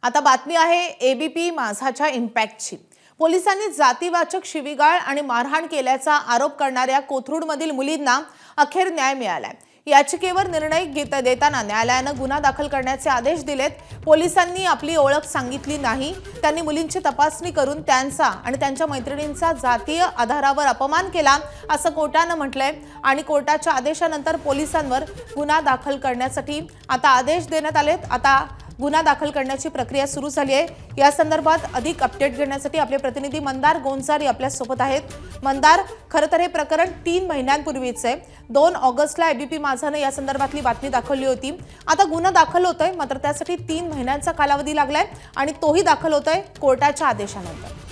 आता बातमी आहे एबीपी माझाच्या इम्पॅक्टची। पोलिसांनी जातीवाचक शिवीगाळ आणि मारहाण केल्याचा आरोप करणाऱ्या कोथरूडमधील मुलींना अखेर न्याय मिळालाय। याचिकेवर निर्णय देताना न्यायालयानं गुन्हा दाखल करण्याचे आदेश दिलेत। पोलिसांनी आपली ओळख सांगितली नाही, त्यांनी मुलींची तपासणी करून त्यांचा आणि त्यांच्या मैत्रिणींचा जातीय आधारावर अपमान केला असं कोर्टानं म्हटलंय आणि कोर्टाच्या आदेशानंतर पोलिसांवर गुन्हा दाखल करण्यासाठी आता आदेश देण्यात आलेत। आता गुन्हा दाखल करण्याची प्रक्रिया सुरू झाली आहे। या संदर्भात अधिक अपडेट घेण्यासाठी आपले प्रतिनिधी मंदार गोंजारी आपल्या सोबत आहेत। मंदार, खरं तर हे प्रकरण 3 महिन्यांपूर्वीच आहे। 2 ऑगस्टला एबीपी माझाने या संदर्भातली बातमी दाखवली होती। आता गुन्हा दाखल होतोय, मात्र त्यासाठी 3 महिन्यांचा कालावधी लागलाय आणि तोही दाखल होतोय कोर्टाच्या आदेशानंतर।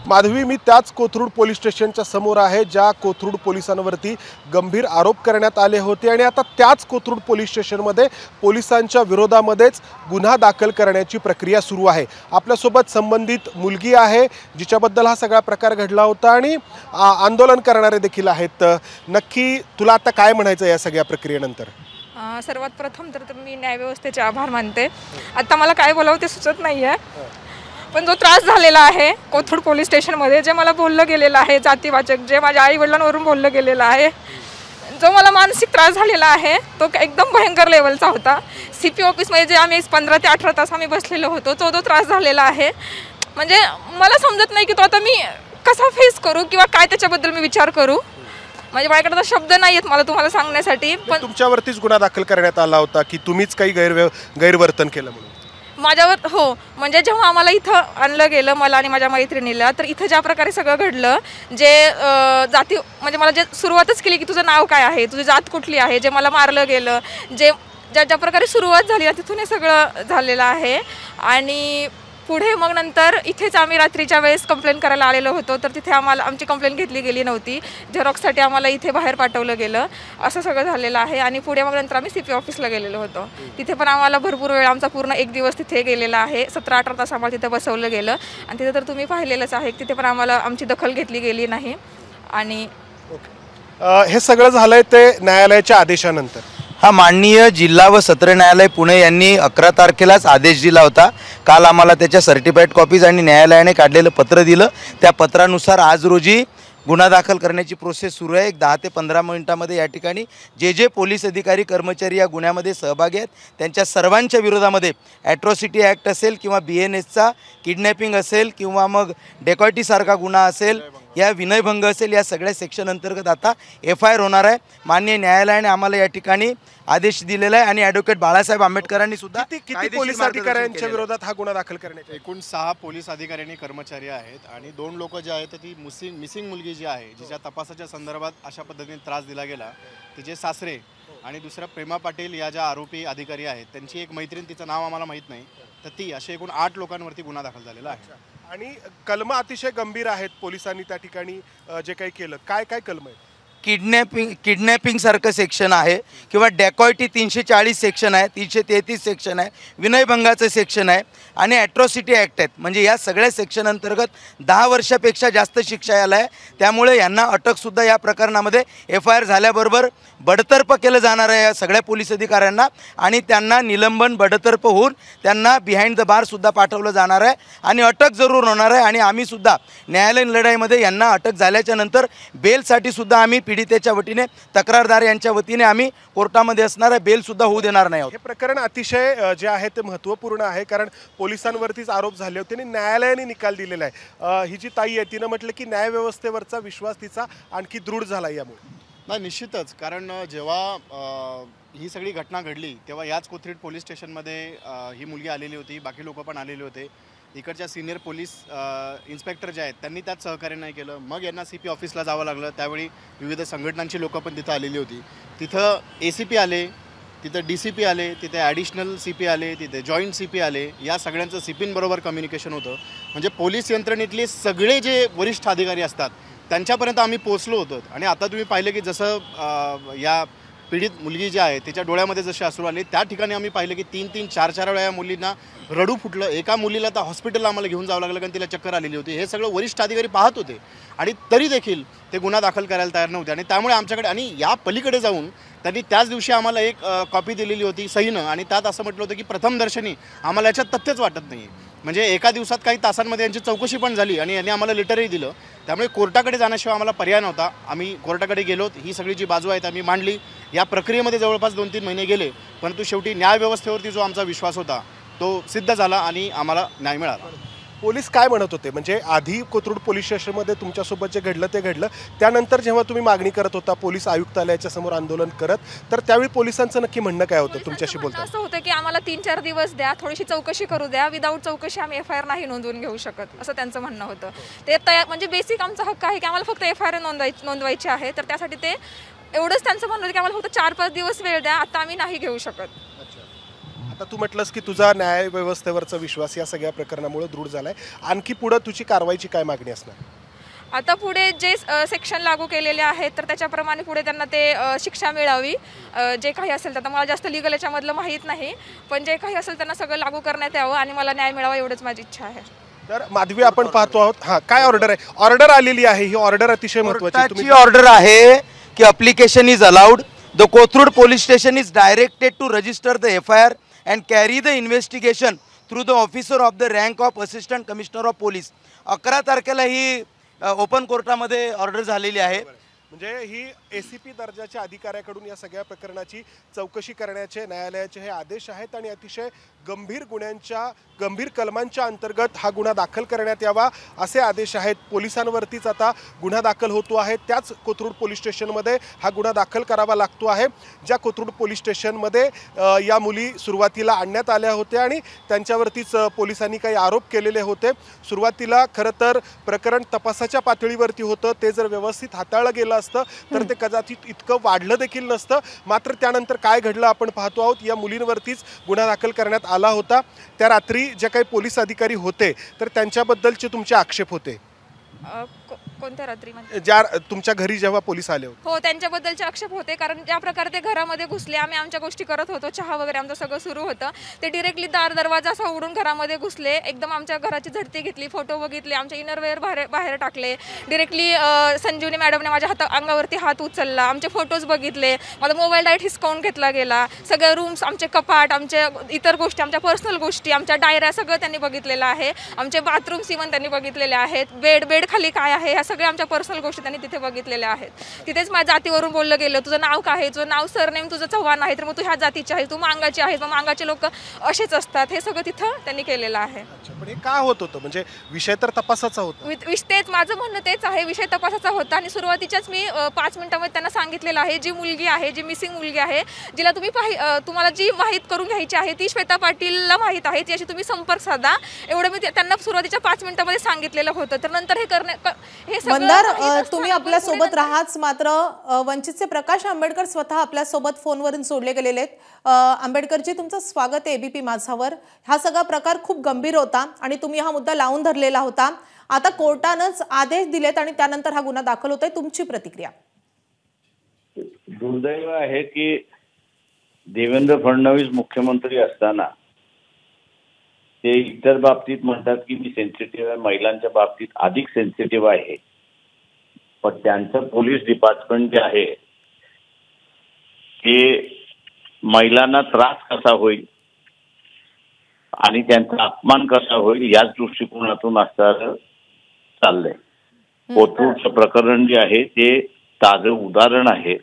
माधवी, मी त्याच कोथरूड पोलीस स्टेशनच्या समोर आहे ज्या कोथरूड पोलिसांवरती गंभीर आरोप करण्यात आले होते आणि आता त्याच कोथरूड पोलीस स्टेशनमध्ये पोलिसांच्या विरोधामध्येच गुन्हा दाखल करण्याची प्रक्रिया सुरू आहे। आपल्यासोबत संबंधित मुलगी आहे जिच्याबद्दल हा सगळा प्रकार घडला होता आणि आंदोलन करणारे देखील आहेत। नक्की तुला आता काय म्हणायचं या सगळ्या प्रक्रियेनंतर? सर्वात प्रथम तर मी न्यायव्यवस्थेचे आभार मानते। आता मला काय बोलावं ते सुचत नाहीये, पण जो त्रास झालेला आहे कोथरूड पोलीस स्टेशनमध्ये, जे मला बोललं गेलेलं आहे जातीवाचक, जे माझ्या आई वडिलांवरून बोललं गेलेलं आहे, जो मला मानसिक त्रास झालेला आहे तो एकदम भयंकर लेवलचा होता। सीपी ऑफिसमध्ये जे आम्ही 15 ते 18 तास आम्ही बसलेलो होतो, तो जो त्रास झालेला आहे, म्हणजे मला समजत नाही की तो आता मी कसा फेस करू किंवा काय त्याच्याबद्दल मी विचार करू। म्हणजे माझ्याकडे तर शब्द नाही आहेत मला तुम्हाला सांगण्यासाठी। पण तुमच्यावरतीच गुन्हा दाखल करण्यात आला होता की तुम्हीच काही गैरवर्तन केलं म्हणून? माझ्यावर हो, म्हणजे जेव्हा आम्हाला इथं आणलं गेलं, मला आणि माझ्या मैत्रिणीला, तर इथं ज्या प्रकारे सगळं घडलं, जे जाती म्हणजे मला जे सुरुवातच केली की तुझं नाव काय आहे, तुझी जात कुठली आहे, जे मला मारलं गेलं, जे ज्या प्रकारे सुरुवात झाली ना तिथून हे सगळं झालेलं आहे। आणि पुढे मग नंतर इथेच आम्ही रात्रीच्या वेळेस कंप्लेंट करायला आलेलो होतो, तर तिथे आम्हाला आमची कंप्लेंट घेतली गेली नव्हती। झेरॉक्ससाठी आम्हाला इथे बाहेर पाठवलं गेलं, असं सगळं झालेलं आहे। आणि पुढे मग नंतर आम्ही सीपी ऑफिसला गेलेलो होतो, तिथे पण आम्हाला भरपूर वेळ, आमचा पूर्ण 1 दिवस तिथे गेलेला आहे। 17-18 तास आम्हाला तिथे बसवलं गेलं आणि तिथे तर तुम्ही पाहिलेलंच आहे, तिथे पण आम्हाला आमची दखल घेतली गेली नाही। आणि हे सगळं झालंय ते न्यायालयाच्या आदेशानंतर। हा माननीय जिल्हा व सत्र न्यायालय पुणे यांनी 11 तारखेलाच आदेश दिला होता। काल आम्हाला त्याच्या सर्टिफाईड कॉपीज आणि न्यायालयाने काढलेलं पत्र दिलं, त्या पत्रानुसार आज रोजी गुन्हा दाखल करण्याची प्रोसेस सुरू आहे। 10 ते 15 मिनिटांमध्ये या ठिकाणी जे पोलीस अधिकारी कर्मचारी या गुन्ह्यामध्ये सहभागी आहेत त्यांच्या सर्वांच्या विरोधामध्ये ॲट्रॉसिटी ॲक्ट असेल किंवा BNSचा किडनॅपिंग असेल किंवा मग डेकॉयटीसारखा गुन्हा असेल या विनयभंग असेल, या सगळ्या सेक्शन अंतर्गत आता FIR होणार आहे। माननीय न्यायालयाने आम्हाला या ठिकाणी आदेश दिलेला आहे आणि ॲडव्होकेट बाळासाहेब आंबेडकरांनी सुद्धा किती पोलीस अधिकाऱ्यांच्या विरोधात हा गुन्हा दाखल करण्यात? एकूण 6 पोलीस अधिकारी आणि कर्मचारी आहेत आणि 2 लोक जे आहेत ती मिसिंग मुलगी जी आहे, जिच्या तपासाच्या संदर्भात अशा पद्धतीने त्रास दिला गेला, तिचे सासरे आणि दुसरा प्रेमा पाटील या ज्या आरोपी अधिकारी आहेत त्यांची एक मैत्रीण, तिचं नाव आम्हाला माहीत नाही, तर ती असे एकूण 8 लोकांवरती गुन्हा दाखल झालेला आहे। आणि कलम अतिशय गंभीर आहेत पोलिसांनी त्या ठिकाणी जे काही केलं, काय काय कलम आहे? किडनॅपिंग सारखं सेक्शन आहे किंवा डेकॉयटी 340 सेक्शन आहे, 333 सेक्शन आहे, विनयभंगाचं सेक्शन आहे आणि ॲट्रॉसिटी ॲक्ट आहेत। म्हणजे या सगळ्या सेक्शन अंतर्गत 10 वर्षापेक्षा जास्त शिक्षा यायला आहे। त्यामुळे यांना अटकसुद्धा या प्रकरणामध्ये FIR झाल्याबरोबर बडतर्फ केलं जाणार आहे या सगळ्या पोलीस अधिकाऱ्यांना आणि त्यांना निलंबन बडतर्फ होऊन त्यांना बिहाइंड द बारसुद्धा पाठवलं जाणार आहे आणि अटक जरूर होणार आहे। आणि आम्हीसुद्धा न्यायालयीन लढाईमध्ये यांना अटक झाल्याच्या नंतर बेलसाठी सुद्धा आम्ही पीडितेच्या वतीने, तक्रारदार यांच्या वतीने आम्ही कोर्टामध्ये असणार आहे, बेलसुद्धा होऊ देणार नाही आहोत। हे प्रकरण अतिशय जे आहे ते महत्त्वपूर्ण आहे, कारण पोलिसांवरतीच आरोप झाले होते आणि न्यायालयाने निकाल दिलेला आहे। ही जी ताई आहे तिनं म्हटलं की न्यायव्यवस्थेवरचा विश्वास तिचा आणखी दृढ झाला यामुळे। नाही, निश्चितच, कारण जेव्हा ही सगळी घटना घडली तेव्हा याच कोथरूड पोलीस स्टेशनमध्ये ही मुलगी आलेली होती, बाकी लोक पण आलेले होते। इकडच्या सिनियर पोलीस इन्स्पेक्टर जे आहेत त्यांनी त्यात सहकार्य नाही केलं, मग यांना CP ऑफिसला जावं लागलं। त्यावेळी विविध संघटनांची लोकं पण तिथं आलेली होती, तिथं ACP आले, तिथं DCP आले, तिथे ॲडिशनल CP आले, तिथे जॉईंट CP आले, या सगळ्यांचं CPंबरोबर कम्युनिकेशन होतं। म्हणजे पोलीस यंत्रणेतले सगळे जे वरिष्ठ अधिकारी असतात त्यांच्यापर्यंत आम्ही पोचलो होतो। आणि आता तुम्ही पाहिलं की जसं या पीडित मुलगी जी आहे तिच्या डोळ्यामध्ये जसे अश्रू आले, त्या ठिकाणी आम्ही पाहिलं की 3-3, 4-4 वेळा मुलींना रडू फुटलं. एका मुलीला तर हॉस्पिटलला आम्हाला घेऊन जावं लागलं कारण तिला चक्कर आलेली होती. हे सगळं वरिष्ठ अधिकारी पाहत होते आणि तरी देखील ते गुन्हा दाखल करायला तयार नव्हते. आणि त्यामुळे आमच्याकडे आणि या पलीकडे जाऊन त्यांनी त्याच दिवशी आम्हाला एक कॉपी दिलेली होती सहीनं आणि त्यात असं म्हटलं होतं की प्रथमदर्शनी आम्हाला याच्यात तथ्यच वाटत नाही. म्हणजे एका दिवसात काही तासांमध्ये यांची चौकशी पण झाली आणि यांनी आम्हाला लेटरही दिलं. त्यामुळे कोर्टाकडे जाण्याशिवाय आम्हाला पर्याय नव्हता. आम्ही कोर्टाकडे गेलो, ही सगळी जी बाजू आहे आम्ही मांडली. या प्रक्रियेमध्ये जवळपास 2-3 महिने गेले, परंतु शेवटी न्यायव्यवस्थेवरती जो आमचा विश्वास होता तो सिद्ध झाला आणि आम्हाला न्याय मिळाला. पोलीस काय म्हणत होते? म्हणजे आधी कोथरूड पोलीस स्टेशनमध्ये तुमच्यासोबत जे घडलं ते घडलं, त्यानंतर जेव्हा तुम्ही मागणी करत होता पोलीस आयुक्तालयाच्या समोर आंदोलन करत, तर त्यावेळी पोलिसांचं नक्की म्हणणं काय होतं तुमच्याशी बोलताना? असं होतं की आम्हाला 3-4 दिवस द्या, थोडीशी चौकशी करू द्या. विदाऊट चौकशी आम्ही FIR नाही नोंदवून घेऊ शकत, असं त्यांचं म्हणणं होतं. ते म्हणजे बेसिक आमचा हक्क आहे की आम्हाला फक्त FIR नोंदवायची आहे. तर त्यासाठी ते एवढंच त्यांचं म्हणणं होतं की आम्हाला फक्त 4-5 दिवस वेळ द्या, आता आम्ही नाही घेऊ शकत. आता तू म्हटलंस की तुझा न्याय व्यवस्थेवरचा विश्वास या सगळ्या प्रकरणामुळे दृढ झालाय. आणखी पुढे तुझी कारवाईची काय मागणी असणार? आता पुढे जे सेक्शन लागू केलेले आहेत तर त्याच्याप्रमाणे पुढे त्यांना ते शिक्षा मिळावी. जे काही असेल तर मला जास्त लिगल याच्यामधलं माहीत नाही, पण जे काही असेल त्यांना सगळं लागू करण्यात यावं आणि मला न्याय मिळावा एवढंच माझी इच्छा आहे. तर माधवी आपण पाहतो आहोत, हा काय ऑर्डर आहे? ऑर्डर आलेली आहे, ही ऑर्डर अतिशय महत्त्वाची. कोर्टाची ऑर्डर आहे की application is allowed. The Kothrud police station is directed to register the FIR and carry the investigation through the officer of the rank of assistant commissioner of police. 11 तारखेला ही open कोर्टामध्ये order झालेली आहे. म्हणजे ही ACP दर्जाच्या अधिकाऱ्याकडून या सगळ्या प्रकरणाची चौकशी करण्याचे न्यायालयाचे हे आदेश आहेत आणि अतिशय गंभीर कलमांच्या अंतर्गत हा गुन्हा दाखल करण्यात यावा असे आदेश आहेत. पोलिसांवरतीच आता गुन्हा दाखल होतो आहे. त्याच कोथरूड पोलीस स्टेशनमध्ये हा गुन्हा दाखल करावा लागतो आहे. ज्या कोथरूड पोलीस स्टेशनमध्ये या मुली सुरुवातीला आणण्यात आल्या होत्या आणि त्यांच्यावरतीच पोलिसांनी काही आरोप केलेले होते. सुरुवातीला खरं तर प्रकरण तपासाच्या पातळीवरती होतं. ते जर व्यवस्थित हाताळलं गेलं असतं तर ते कदाचित इतकं वाढलं देखील नसतं. मात्र त्यानंतर काय घडलं आपण पाहतो आहोत. या मुलींवरतीच गुन्हा दाखल करण्यात आला होता. त्या रात्री जे काही पोलीस अधिकारी होते तर त्यांच्याबद्दलचे तुमचे आक्षेप होते. कोणत्या रात्री म्हणजे ज्या तुमच्या घरी जेव्हा पोलीस आले होते? हो, त्यांच्याबद्दलचे आक्षेप होते. कारण ज्या प्रकारे ते घरामध्ये घुसले, आम्ही आमच्या गोष्टी करत होतो, चहा वगैरे आमचं सगळं सुरू होतं, ते डिरेक्टली दरवाजा असा उघडून घरामध्ये घुसले. एकदम आमच्या घराची झडती घेतली, फोटो बघितले, आमचे इनरवेअर बाहेर टाकले. डिरेक्टली संजीवनी मॅडमने माझ्या अंगावरती हात उचलला, आमचे फोटोज बघितले, माझा मोबाईल डायरेक्ट हिसकावून घेतला गेला. सगळे रूम्स, आमचे कपाट, आमचे इतर गोष्टी, आमच्या पर्सनल गोष्टी, आमच्या डायऱ्या सगळं त्यांनी बघितलेलं आहे. आमचे बाथरूम्स इव्हन त्यांनी बघितलेले आहेत. बेड खाली काय आहे ह्या सगळ्या आमच्या पर्सनल गोष्टी त्यांनी तिथे बघितलेल्या आहेत. तिथेच माझ्या जातीवरून बोललं गेलं, तुझं नाव काय आहे, तुझं नाव सरनेम तुझं चव्हाण आहे, तर मग तू ह्या जातीची आहे, तू मांगाची आहे, मग मांगाचे लोक असेच असतात. हे सगळं तिथं त्यांनी केलेलं आहे. पण हे काय होत होतं? म्हणजे विषय तर तपासाचा होता. तेच माझं म्हणणं तेच आहे, विषय तपासाचा होता. आणि सुरुवातीच्याच मी 5 मिनिटांमध्ये त्यांना सांगितलेलं आहे, जी मुलगी आहे, जी मिसिंग मुलगी आहे, जिला तुम्हाला जी माहीत करून घ्यायची आहे ती श्वेता पाटीलला माहीत आहे, याची तुम्ही संपर्क साधा, एवढं मी त्यांना सुरुवातीच्या 5 मिनिटांमध्ये सांगितलेलं होतं. तर नंतर हे मंदार, तुम्ही आपल्या सोबत राहाच, मात्र वंचितचे प्रकाश आंबेडकर स्वतः आपल्या सोबत फोनवरून जोडले गेलेले आहेत. आंबेडकरजी, तुमचं स्वागत आहे ABP माझावर. हा सगळा प्रकार खूप गंभीर होता आणि तुम्ही हा मुद्दा लावून धरलेला होता. आता कोर्टानंच आदेश दिलेत आणि त्यानंतर हा गुन्हा दाखल होतोय. तुमची प्रतिक्रिया? दुर्दैव आहे की देवेंद्र फडणवीस मुख्यमंत्री असताना ते इतर बाबतीत म्हणतात की मी सेन्सिटिव्ह आहे, महिलांच्या बाबतीत अधिक सेन्सिटिव्ह आहे, पण त्यांचं पोलीस डिपार्टमेंट जे आहे ते महिलांना त्रास कसा होईल आणि त्यांचा अपमान कसा होईल याच दृष्टिकोनातून असणारं चाललंय. कोथरूडचं प्रकरण जे आहे ते ताजं उदाहरण आहे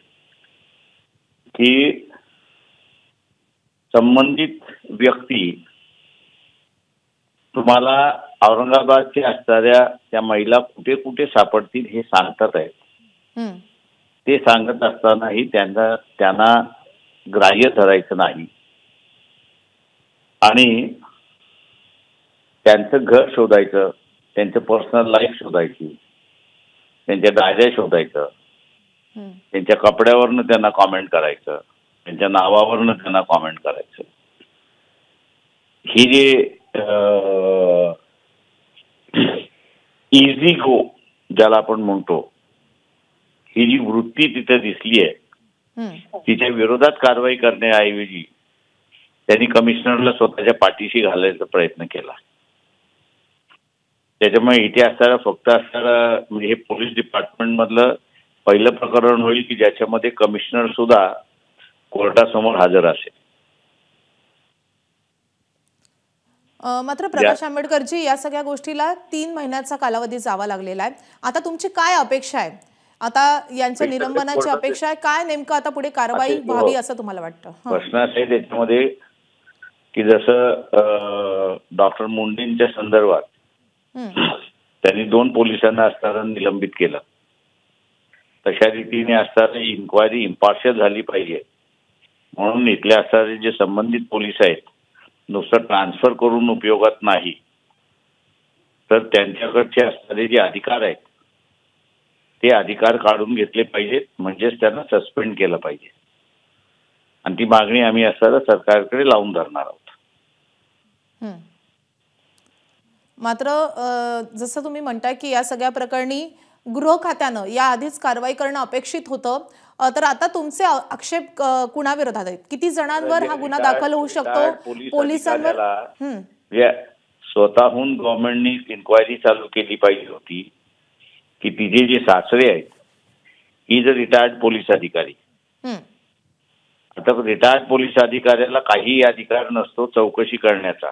की संबंधित व्यक्ती तुम्हाला औरंगाबादचे असणाऱ्या त्या महिला कुठे कुठे सापडतील हे सांगतात आहेत. ते सांगत असतानाही त्यांना ग्राह्य धरायचं नाही आणि त्यांचं घर शोधायचं, त्यांचं पर्सनल लाईफ शोधायची, त्यांच्या डायऱ्या शोधायचं, त्यांच्या कपड्यावरनं त्यांना कॉमेंट करायचं, त्यांच्या नावावरनं त्यांना कॉमेंट करायचं. ही जे इझी गो ज्याला आपण म्हणतो, ही जी वृत्ती तिथे दिसली आहे तिच्या विरोधात कारवाई करण्याऐवजी त्यांनी कमिशनरला स्वतःच्या पाठीशी घालायचा प्रयत्न केला. त्याच्यामुळे इथे फक्त म्हणजे हे पोलीस डिपार्टमेंट मधलं पहिलं प्रकरण होईल की ज्याच्यामध्ये कमिशनर सुद्धा कोर्टासमोर हजर असेल. मात्र प्रकाश आंबेडकरजी, या सगळ्या गोष्टीला 3 महिन्याचा कालावधी जावा लागलेला आहे. आता तुमची काय अपेक्षा आहे? आता यांच्या निलंबनाची अपेक्षा आहे काय? नेमकं आता पुढे कारवाई व्हावी असं तुम्हाला वाटतं? प्रश्न असा आहे त्याच्यामध्ये की जसं डॉक्टर मुंडेंच्या संदर्भात त्यांनी 2 पोलिसांना असताना निलंबित केलं, तशा रीतीने असताना इन्क्वायरी इम्पार्शियल झाली पाहिजे म्हणून इथले असणारे जे संबंधित पोलीस आहेत नुसतं ट्रान्सफर करून उपयोगात नाही, तर त्यांच्याकडचे असणारे जे अधिकार आहेत ते अधिकार काढून घेतले पाहिजेत, म्हणजेच त्यांना सस्पेंड केलं पाहिजे. आणि ती मागणी आम्ही असताना सरकारकडे लावून धरणार आहोत. मात्र जसं तुम्ही म्हणताय की या सगळ्या प्रकरणी गृह खात्यानं या आधीच कारवाई करणं अपेक्षित होतं, तर आता तुमचे आक्षेप कुणाविरोधात आहेत? किती जणांवर हा गुन्हा दाखल होऊ शकतो? पोलिसांवर? स्वतःहून गव्हर्नमेंटनी इन्क्वायरी चालू केली पाहिजे होती की तिचे जे सासरे आहेत ही जर रिटायर्ड पोलीस अधिकारी, आता रिटायर्ड पोलीस अधिकाऱ्याला काही अधिकार नसतो चौकशी करण्याचा,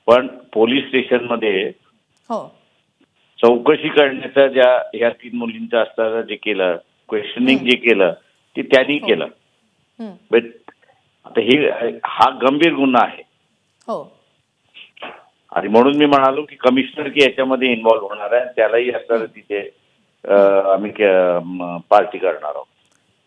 पण पोलीस स्टेशनमध्ये चौकशी करण्याचा ज्या ह्या 3 मुलींचं असताना जे केलं, क्वेश्चनिंग जे केलं ते त्यांनी केलं. आता हा गंभीर गुन्हा आहे आणि म्हणून मी म्हणालो की कमिशनर की याच्यामध्ये इन्व्हॉल्व्ह होणार आहे, त्यालाही असताना तिथे आम्ही पार्टी करणार आहोत.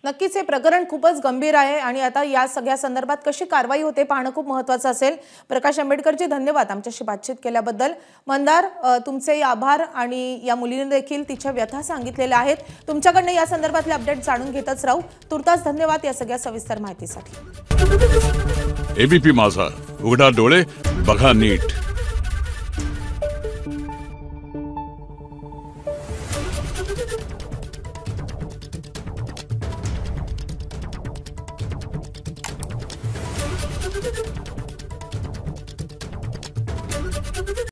नक्कीच हे प्रकरण खूपच गंभीर आहे आणि आता या सगळ्या संदर्भात कशी कारवाई होते पाहणं खूप महत्त्वाचं असेल. प्रकाश आंबेडकरजी, धन्यवाद आमच्याशी बातचीत केल्याबद्दल. मंदार, तुमचे आभार. आणि या मुलीने देखील तिच्या व्यथा सांगितलेल्या आहेत. तुमच्याकडनं या संदर्भातले अपडेट जाणून घेतच राहू. तुर्तास धन्यवाद या सगळ्या सविस्तर माहितीसाठी. एबीपी माझा, उघडा डोळे बघा नीट. Thank you.